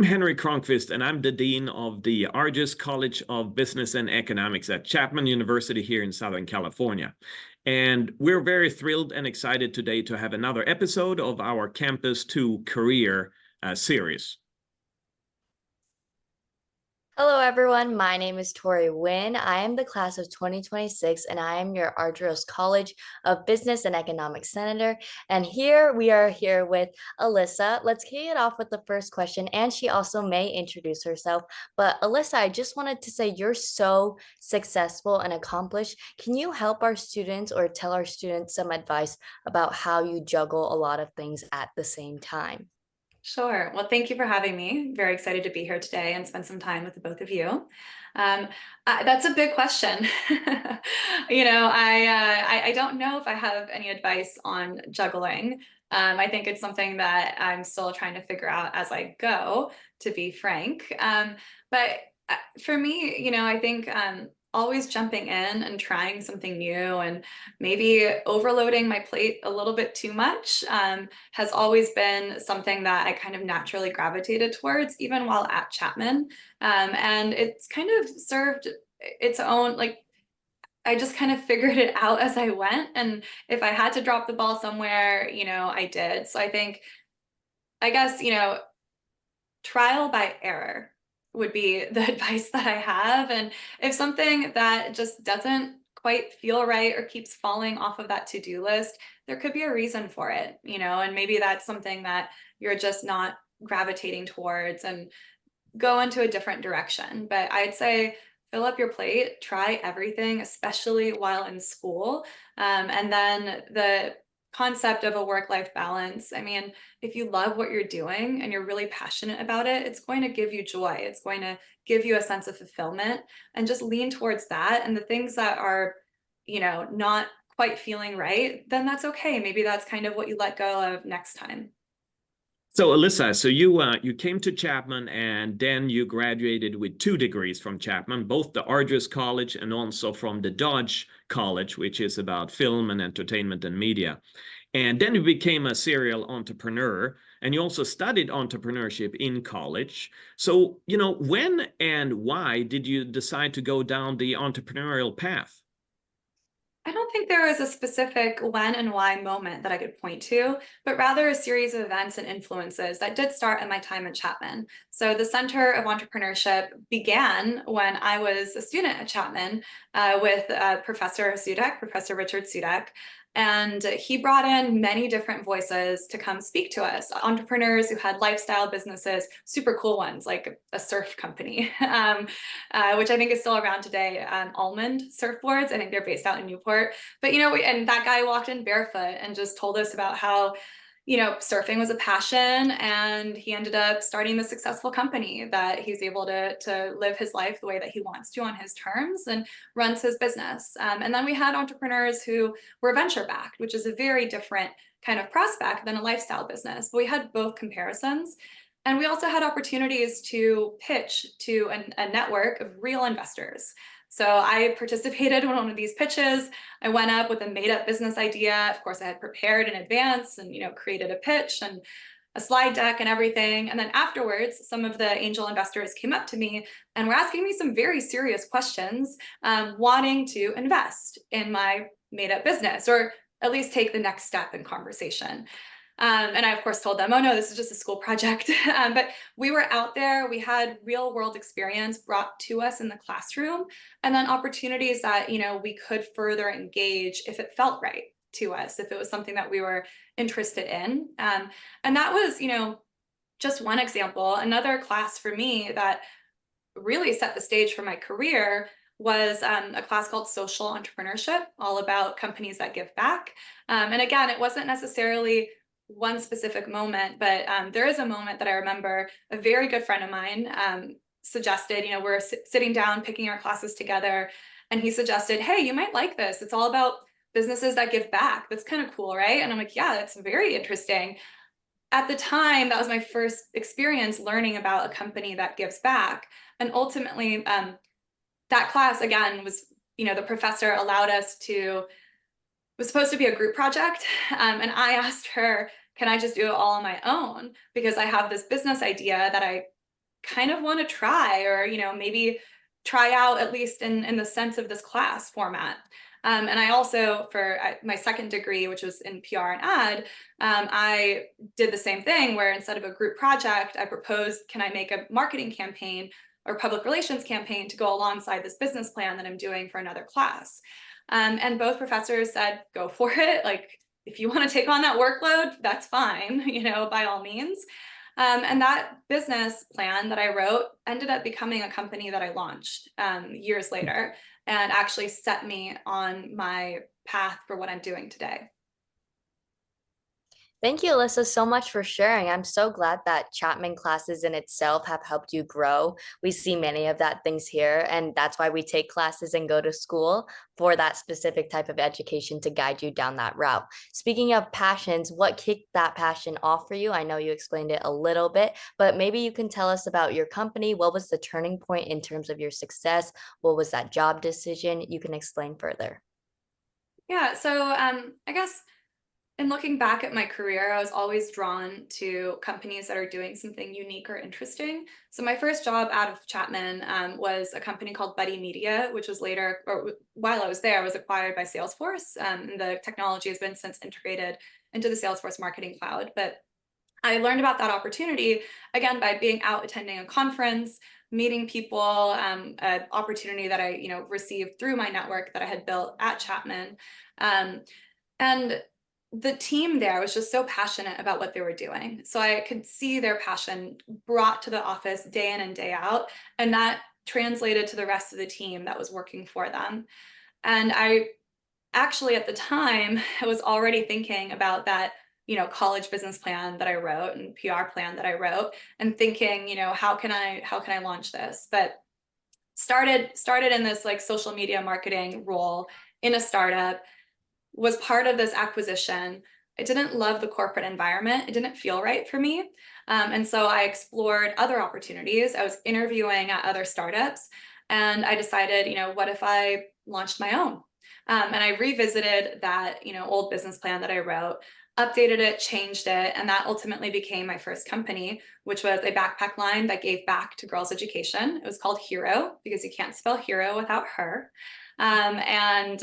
Henry Cronqvist, and I'm the Dean of the Argus College of Business and Economics at Chapman University here in Southern California. And we're very thrilled and excited today to have another episode of our Campus to Career series. Hello, everyone. My name is Tori Nguyen. I am the class of 2026, and I am your Argus College of Business and Economics Senator. And we are here with Alissa. Let's kick it off with the first question, and she also may introduce herself. But Alissa, I just wanted to say you're so successful and accomplished. Can you help our students or tell our students some advice about how you juggle a lot of things at the same time? Sure. Well, thank you for having me. Very excited to be here today and spend some time with the both of you. That's a big question. I don't know if I have any advice on juggling. I think it's something that I'm still trying to figure out as I go, to be frank. But for me, I think always jumping in and trying something new and maybe overloading my plate a little bit too much has always been something that I kind of naturally gravitated towards, even while at Chapman. And it's kind of served its own, I just kind of figured it out as I went. And if I had to drop the ball somewhere, I did. So I guess, trial by error would be the advice that I have. And if something that just doesn't quite feel right or keeps falling off of that to-do list, there could be a reason for it, and maybe that's something that you're just not gravitating towards and go into a different direction. But I'd say fill up your plate, try everything, especially while in school. And then the concept of a work-life balance. I mean, if you love what you're doing and you're really passionate about it, it's going to give you joy. It's going to give you a sense of fulfillment, and just lean towards that. And the things that are, not quite feeling right, then that's okay. Maybe that's kind of what you let go of next time. So Alissa, you came to Chapman and then you graduated with 2 degrees from Chapman, both the Argus College and also from the Dodge College, which is about film and entertainment and media. And then you became a serial entrepreneur, and you also studied entrepreneurship in college. So, when and why did you decide to go down the entrepreneurial path? I don't think there was a specific when and why moment that I could point to, but rather a series of events and influences that did start at my time at Chapman. So the Center of Entrepreneurship began when I was a student at Chapman with Professor Richard Sudek. And he brought in many different voices to come speak to us, entrepreneurs who had lifestyle businesses, super cool ones, like a surf company, which I think is still around today, Almond Surfboards. I think they're based out in Newport. But, and that guy walked in barefoot and just told us about how, surfing was a passion, and he ended up starting a successful company that he's able to live his life the way that he wants to on his terms and runs his business. And then we had entrepreneurs who were venture backed, which is a very different kind of prospect than a lifestyle business. But we had both comparisons. And we also had opportunities to pitch to a network of real investors. So I participated in one of these pitches. I went up with a made-up business idea. Of course, I had prepared in advance and created a pitch and a slide deck and everything. And then afterwards, some of the angel investors came up to me and were asking me some very serious questions, wanting to invest in my made-up business, or at least take the next step in conversation. And I, of course, told them, oh, no, this is just a school project. But we were out there. We had real world experience brought to us in the classroom, and then opportunities that, we could further engage if it felt right to us, if it was something that we were interested in. And that was, just one example. Another class for me that really set the stage for my career was a class called Social Entrepreneurship, all about companies that give back. And again, it wasn't necessarily one specific moment, but there is a moment that I remember. A very good friend of mine suggested, we're sitting down picking our classes together, and he suggested, hey, you might like this. It's all about businesses that give back. That's kind of cool, right? And I'm like, yeah, that's very interesting. At the time, that was my first experience learning about a company that gives back. And ultimately, that class, again, was, the professor allowed us to was supposed to be a group project. And I asked her, can I just do it all on my own? Because I have this business idea that I kind of want to try, or, maybe try out, at least in the sense of this class format. And I also, for my second degree, which was in PR and ad, I did the same thing where instead of a group project, I proposed, can I make a marketing campaign or public relations campaign to go alongside this business plan that I'm doing for another class? And both professors said, go for it. Like, if you want to take on that workload, that's fine, by all means. And that business plan that I wrote ended up becoming a company that I launched years later, and actually set me on my path for what I'm doing today. Thank you, Alyssa, so much for sharing. I'm so glad that Chapman classes in itself have helped you grow. We see many of that things here, and that's why we take classes and go to school for that specific type of education to guide you down that route. Speaking of passions, what kicked that passion off for you? I know you explained it a little bit, but maybe you can tell us about your company. What was the turning point in terms of your success? What was that job decision? You can explain further. Yeah, so I guess in looking back at my career, I was always drawn to companies that are doing something unique or interesting. So my first job out of Chapman was a company called Buddy Media, which was later, or while I was there, was acquired by Salesforce. And the technology has been since integrated into the Salesforce Marketing Cloud. But I learned about that opportunity, again, by being out attending a conference, meeting people, an opportunity that I received through my network that I had built at Chapman. And the team there was just so passionate about what they were doing. So I could see their passion brought to the office day in and day out. And that translated to the rest of the team that was working for them. And I actually, at the time, I was already thinking about that, college business plan that I wrote and PR plan that I wrote, and thinking, how can I launch this? But started in this like social media marketing role in a startup, was part of this acquisition. I didn't love the corporate environment. It didn't feel right for me. And so I explored other opportunities. I was interviewing at other startups, and I decided, what if I launched my own? And I revisited that, old business plan that I wrote, updated it, changed it, and that ultimately became my first company, which was a backpack line that gave back to girls' education. It was called Hero, because you can't spell hero without her. And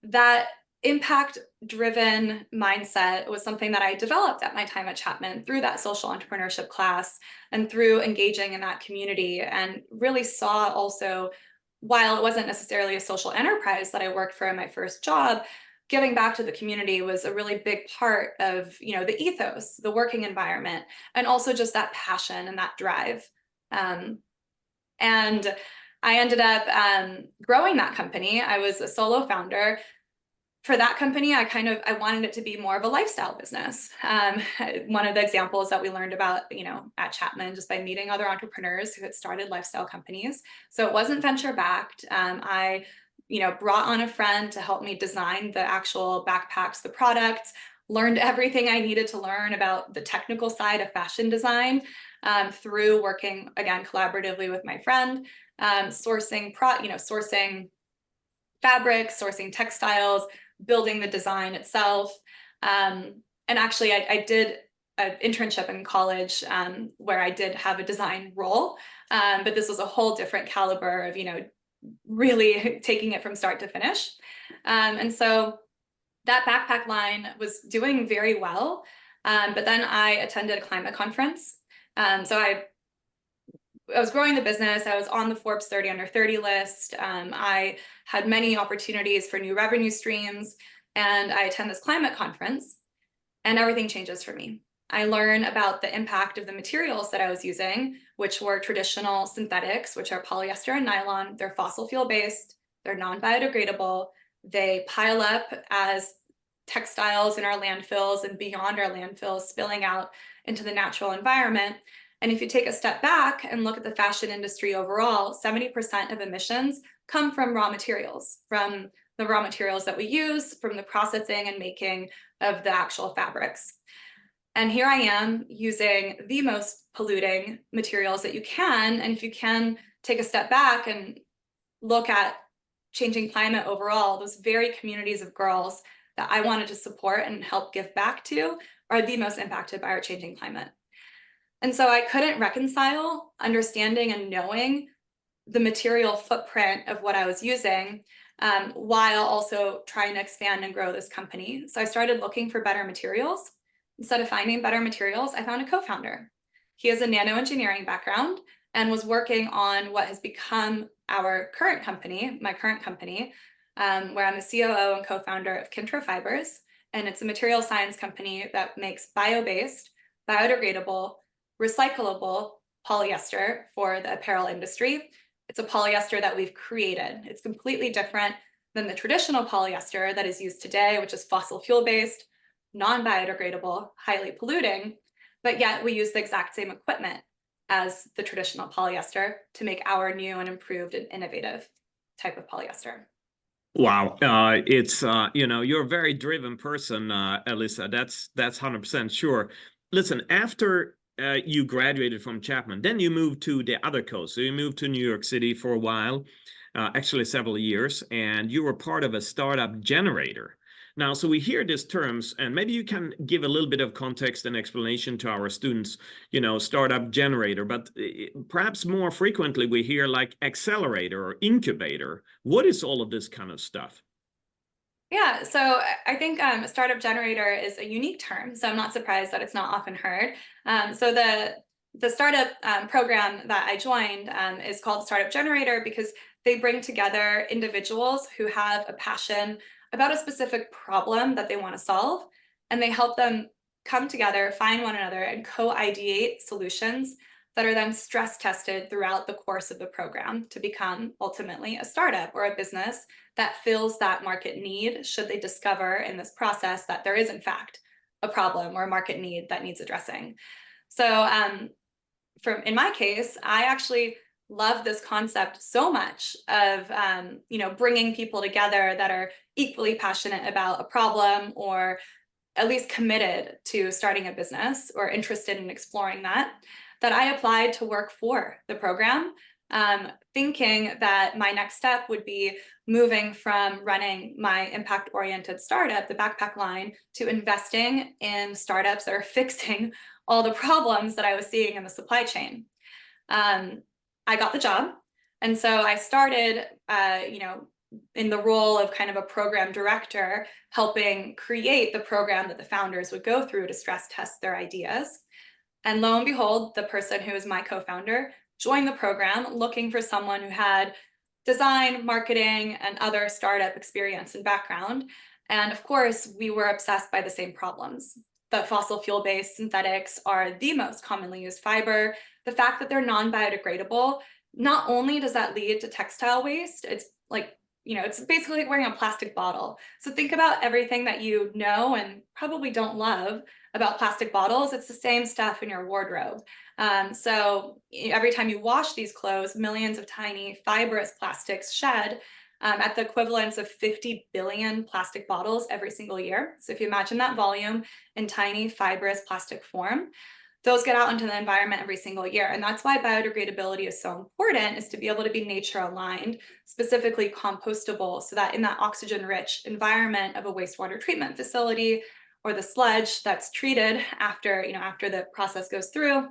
that impact-driven mindset was something that I developed at my time at Chapman through that social entrepreneurship class and through engaging in that community, and really saw also, while it wasn't necessarily a social enterprise that I worked for in my first job, giving back to the community was a really big part of, the ethos, the working environment, and also just that passion and that drive. And I ended up growing that company. I was a solo founder. For that company, I wanted it to be more of a lifestyle business. One of the examples that we learned about, at Chapman, just by meeting other entrepreneurs who had started lifestyle companies. So it wasn't venture backed. I, brought on a friend to help me design the actual backpacks, the products, learned everything I needed to learn about the technical side of fashion design through working, again, collaboratively with my friend, sourcing fabrics, sourcing textiles, building the design itself. And actually, I did an internship in college where I did have a design role, but this was a whole different caliber of, really taking it from start to finish. And so that backpack line was doing very well. But then I attended a climate conference. So I was growing the business. I was on the Forbes 30 under 30 list. I had many opportunities for new revenue streams, and I attend this climate conference, and everything changes for me. I learn about the impact of the materials that I was using, which were traditional synthetics, which are polyester and nylon. They're fossil fuel based, they're non-biodegradable, they pile up as textiles in our landfills and beyond our landfills, spilling out into the natural environment. And if you take a step back and look at the fashion industry overall, 70% of emissions come from raw materials, from the raw materials that we use, from the processing and making of the actual fabrics. And here I am using the most polluting materials that you can. And if you can take a step back and look at changing climate overall, those very communities of girls that I wanted to support and help give back to are the most impacted by our changing climate. And so I couldn't reconcile understanding and knowing the material footprint of what I was using while also trying to expand and grow this company. So I started looking for better materials. Instead of finding better materials, I found a co-founder. He has a nanoengineering background and was working on what has become our current company, my current company, where I'm the COO and co-founder of Kintra Fibers. And it's a material science company that makes biobased, biodegradable, recyclable polyester for the apparel industry. It's a polyester that we've created. It's completely different than the traditional polyester that is used today, which is fossil fuel based, non-biodegradable, highly polluting, but yet we use the exact same equipment as the traditional polyester to make our new and improved and innovative type of polyester. Wow, it's you're a very driven person, Alissa. That's 100% sure. Listen, after you graduated from Chapman, then you moved to the other coast. So you moved to New York City for a while, actually several years, and you were part of a startup generator. Now, so we hear these terms, and maybe you can give a little bit of context and explanation to our students, startup generator, but perhaps more frequently we hear like accelerator or incubator. What is all of this kind of stuff? Yeah, so I think a startup generator is a unique term, so I'm not surprised that it's not often heard. So the startup program that I joined is called Startup Generator because they bring together individuals who have a passion about a specific problem that they want to solve, and they help them come together, find one another, and co-ideate solutions that are then stress tested throughout the course of the program to become ultimately a startup or a business that fills that market need should they discover in this process that there is in fact a problem or a market need that needs addressing. So in my case, I actually love this concept so much of bringing people together that are equally passionate about a problem or at least committed to starting a business or interested in exploring that I applied to work for the program, thinking that my next step would be moving from running my impact-oriented startup, the Backpack line, to investing in startups that are fixing all the problems that I was seeing in the supply chain. I got the job, and so I started, in the role of kind of a program director, helping create the program that the founders would go through to stress test their ideas. And lo and behold, the person who is my co-founder joined the program looking for someone who had design, marketing, and other startup experience and background. And of course, we were obsessed by the same problems. That fossil fuel-based synthetics are the most commonly used fiber. The fact that they're non-biodegradable, not only does that lead to textile waste, it's like, it's basically like wearing a plastic bottle. So think about everything that you know and probably don't love about plastic bottles. It's the same stuff in your wardrobe. So every time you wash these clothes, millions of tiny fibrous plastics shed at the equivalence of 50 billion plastic bottles every single year. So if you imagine that volume in tiny fibrous plastic form, those get out into the environment every single year. And that's why biodegradability is so important, is to be able to be nature aligned, specifically compostable, so that in that oxygen-rich environment of a wastewater treatment facility or the sludge that's treated after the process goes through,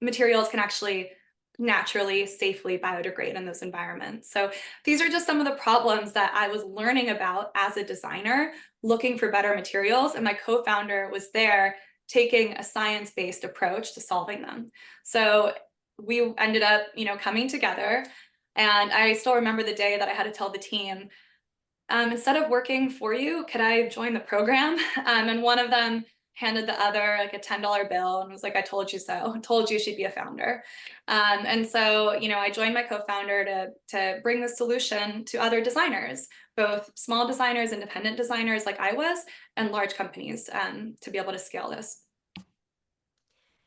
materials can actually naturally, safely biodegrade in those environments. So these are just some of the problems that I was learning about as a designer, looking for better materials, and my co-founder was there taking a science-based approach to solving them. So we ended up, coming together, and I still remember the day that I had to tell the team, instead of working for you, could I join the program? And one of them handed the other like a $10 bill and was like, I told you so. I told you she'd be a founder. And so, I joined my co-founder to bring the solution to other designers, both small designers, independent designers like I was, and large companies to be able to scale this.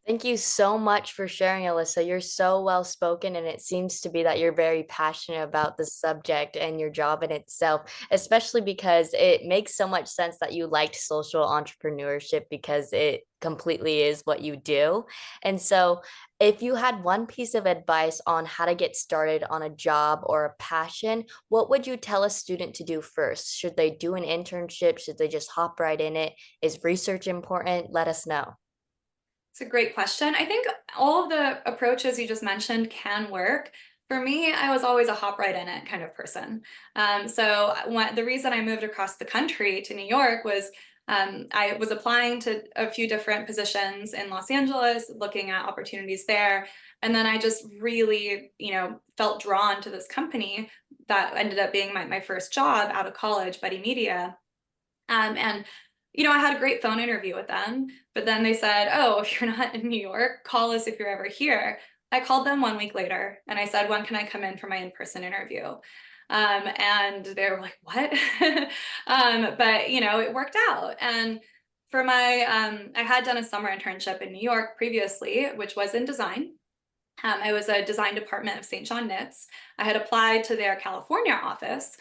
Thank you so much for sharing, Alissa. You're so well spoken, and it seems to be that you're very passionate about the subject and your job in itself, especially because it makes so much sense that you liked social entrepreneurship because it completely is what you do. And so, if you had one piece of advice on how to get started on a job or a passion, what would you tell a student to do first? Should they do an internship? Should they just hop right in it? Is research important? Let us know. It's a great question. I think all of the approaches you just mentioned can work. For me, I was always a hop right in it kind of person. The reason I moved across the country to New York was I was applying to a few different positions in Los Angeles, looking at opportunities there. And then I just really, felt drawn to this company that ended up being my first job out of college, Buddy Media. And I had a great phone interview with them, but then they said, "Oh, if you're not in New York, call us if you're ever here." I called them 1 week later and I said, "When can I come in for my in-person interview?" And they were like, "What?" But it worked out. And for I had done a summer internship in New York previously, which was in design. I was a design department of St. John Knits. I had applied to their California office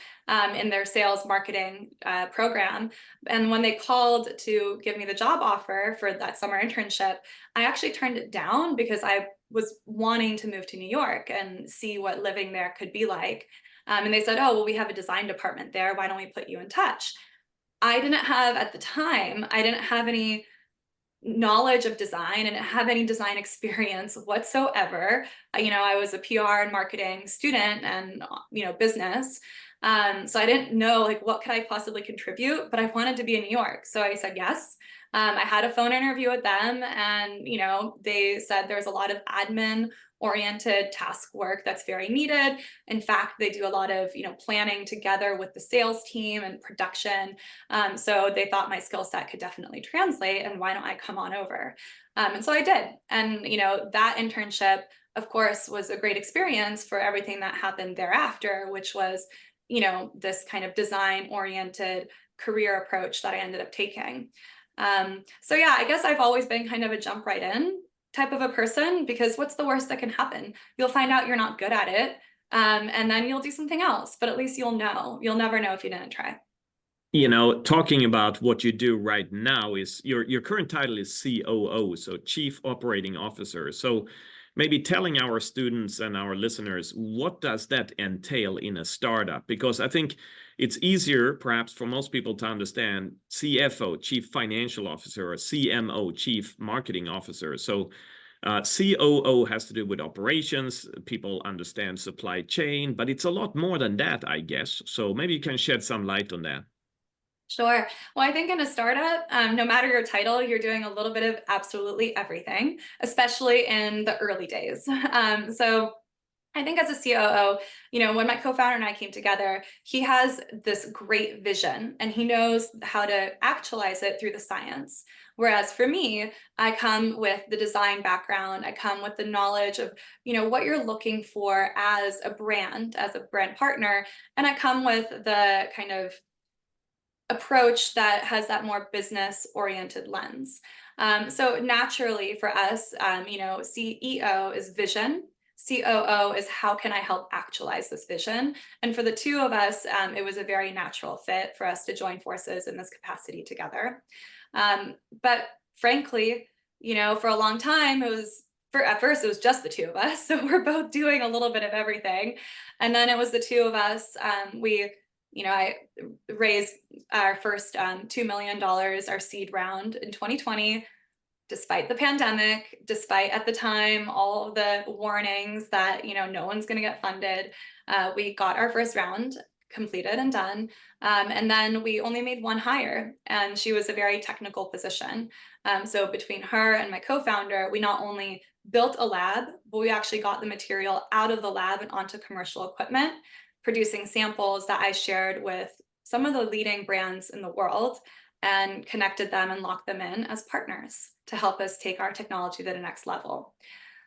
in their sales marketing program. And when they called to give me the job offer for that summer internship, I actually turned it down because I was wanting to move to New York and see what living there could be like. And they said, "Oh, well, we have a design department there. Why don't we put you in touch?" At the time, I didn't have any knowledge of design and didn't have any design experience whatsoever. I was a PR and marketing student and, business. So I didn't know like what could I possibly contribute, but I wanted to be in New York. So I said yes. I had a phone interview with them and, they said there's a lot of admin oriented task work that's very needed. In fact, they do a lot of, planning together with the sales team and production. So they thought my skill set could definitely translate, and why don't I come on over? And so I did. And, that internship, of course, was a great experience for everything that happened thereafter, which was, this kind of design oriented career approach that I ended up taking. So yeah, I guess I've always been kind of a jump right in type of a person, because what's the worst that can happen? You'll find out you're not good at it, and then you'll do something else, but at least you'll know. You'll never know if you didn't try. Talking about what you do right now, is your current title is COO, so Chief Operating Officer. So maybe telling our students and our listeners, what does that entail in a startup? Because I think it's easier perhaps for most people to understand CFO, Chief Financial Officer, or CMO, Chief Marketing Officer. So COO has to do with operations. People understand supply chain, but it's a lot more than that, I guess. So maybe you can shed some light on that. Sure. Well, I think in a startup, no matter your title, you're doing a little bit of absolutely everything, especially in the early days. So I think as a COO, when my co-founder and I came together, he has this great vision and he knows how to actualize it through the science. Whereas for me, I come with the design background. I come with the knowledge of, what you're looking for as a brand partner. And I come with the kind of approach that has that more business oriented lens. So naturally for us, CEO is vision. COO is how can I help actualize this vision? And for the two of us, it was a very natural fit for us to join forces in this capacity together. But frankly, for a long time, at first it was just the two of us. So we're both doing a little bit of everything. And then it was the two of us. I raised our first $2 million, our seed round in 2020, despite the pandemic, despite at the time all of the warnings that, no one's going to get funded. We got our first round completed and done. And then we only made one hire, and she was a very technical position. So between her and my co-founder, we not only built a lab, but we actually got the material out of the lab and onto commercial equipment, producing samples that I shared with some of the leading brands in the world and connected them and locked them in as partners to help us take our technology to the next level.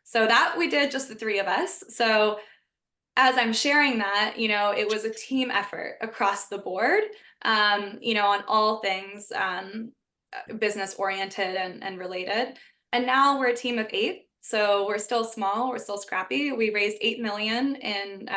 So that we did just the three of us. So as I'm sharing that, it was a team effort across the board, on all things business oriented and related. And now we're a team of 8. So we're still small, we're still scrappy. We raised 8 million in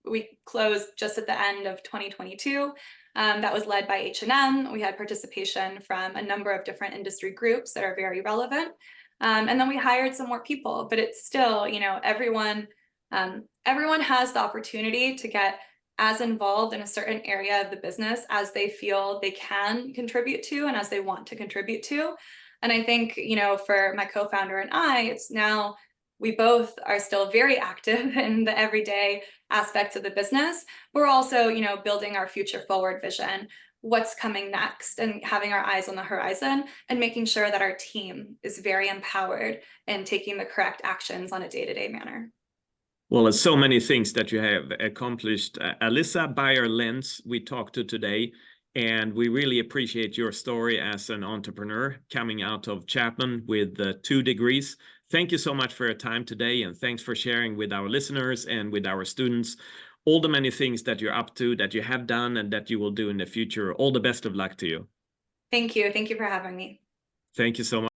we closed just at the end of 2022. That was led by H&M. We had participation from a number of different industry groups that are very relevant. And then we hired some more people, but it's still, everyone has the opportunity to get as involved in a certain area of the business as they feel they can contribute to and as they want to contribute to. And I think, you know, for my co-founder and I, it's now we both are still very active in the everyday aspects of the business. We're also, you know, building our future forward vision, what's coming next, and having our eyes on the horizon, and making sure that our team is very empowered and taking the correct actions on a day-to-day manner. Well, there's so many things that you have accomplished. Alissa Baier-Lentz, we talked to today, and we really appreciate your story as an entrepreneur coming out of Chapman with 2 degrees. Thank you so much for your time today, and thanks for sharing with our listeners and with our students all the many things that you're up to, that you have done, and that you will do in the future. All the best of luck to you. Thank you. Thank you for having me. Thank you so much.